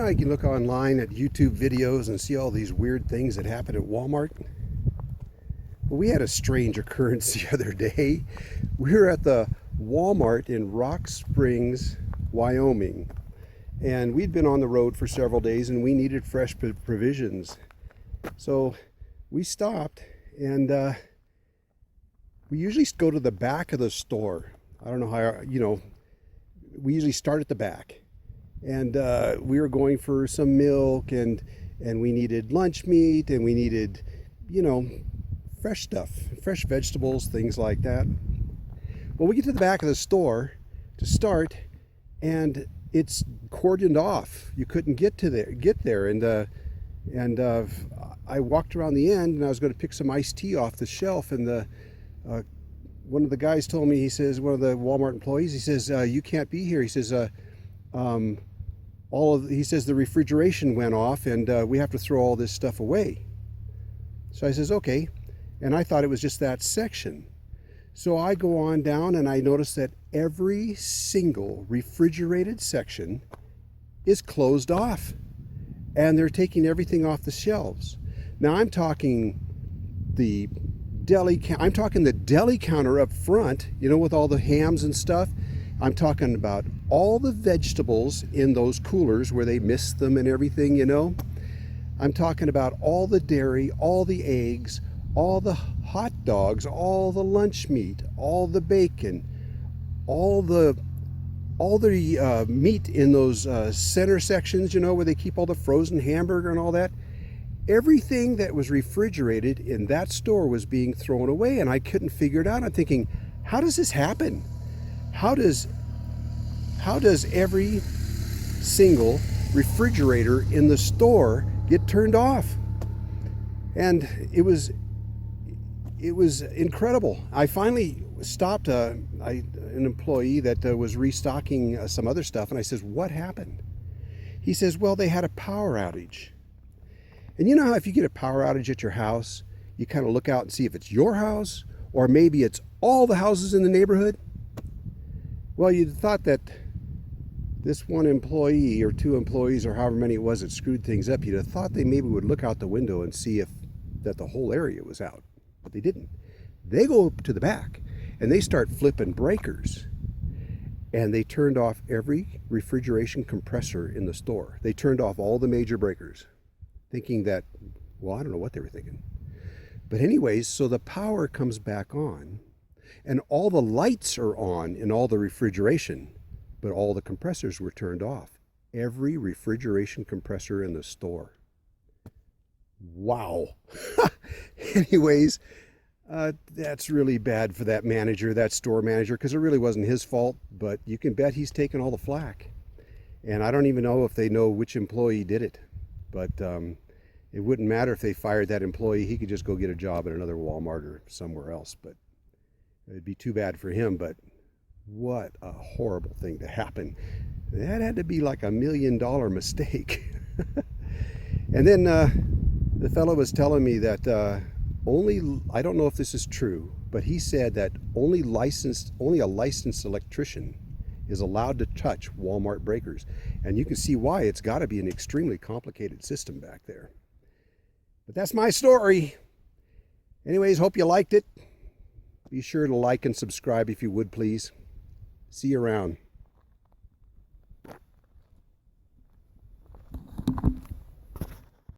how you can look online at YouTube videos and see all these weird things that happen at Walmart? Well, we had a strange occurrence the other day. We were at the Walmart in Rock Springs, Wyoming, and we'd been on the road for several days and we needed fresh provisions. So we stopped, and we usually go to the back of the store. I don't know how, we usually start at the back. And we were going for some milk, and we needed lunch meat, and we needed, fresh stuff, fresh vegetables, things like that. Well, we get to the back of the store to start, and it's cordoned off. You couldn't get there, and I walked around the end, and I was going to pick some iced tea off the shelf, and one of the guys told me, he says, one of the Walmart employees, he says, you can't be here. He says, he says the refrigeration went off, and we have to throw all this stuff away. So I says, okay. And I thought it was just that section. So I go on down, and I notice that every single refrigerated section is closed off, and they're taking everything off the shelves. Now I'm talking the deli counter up front, with all the hams and stuff. I'm talking about all the vegetables in those coolers where they mist them and everything, I'm talking about all the dairy, all the eggs, all the hot dogs, all the lunch meat, all the bacon, all the meat in those center sections, where they keep all the frozen hamburger and all that. Everything that was refrigerated in that store was being thrown away, and I couldn't figure it out. I'm thinking, how does this happen? How does every single refrigerator in the store get turned off? And it was incredible. I finally stopped an employee that was restocking some other stuff, and I says, what happened? He says, well, they had a power outage. And you know how if you get a power outage at your house, you kind of look out and see if it's your house, or maybe it's all the houses in the neighborhood? Well, you'd thought that this one employee or two employees or however many it was that screwed things up, you'd have thought they maybe would look out the window and see if that the whole area was out. But they didn't. They go up to the back and they start flipping breakers. And they turned off every refrigeration compressor in the store. They turned off all the major breakers, thinking that, well, I don't know what they were thinking. But anyways, so the power comes back on, and all the lights are on in all the refrigeration, but all the compressors were turned off. Every refrigeration compressor in the store. Wow. Anyways, that's really bad for that manager, that store manager, because it really wasn't his fault, but you can bet he's taking all the flack. And I don't even know if they know which employee did it, but it wouldn't matter if they fired that employee. He could just go get a job at another Walmart or somewhere else, but it'd be too bad for him. But what a horrible thing to happen. That had to be like $1 million mistake. And then the fellow was telling me that I don't know if this is true, but he said that only a licensed electrician is allowed to touch Walmart breakers. And you can see why. It's got to be an extremely complicated system back there. But that's my story. Anyways, hope you liked it. Be sure to like and subscribe if you would, please. See you around.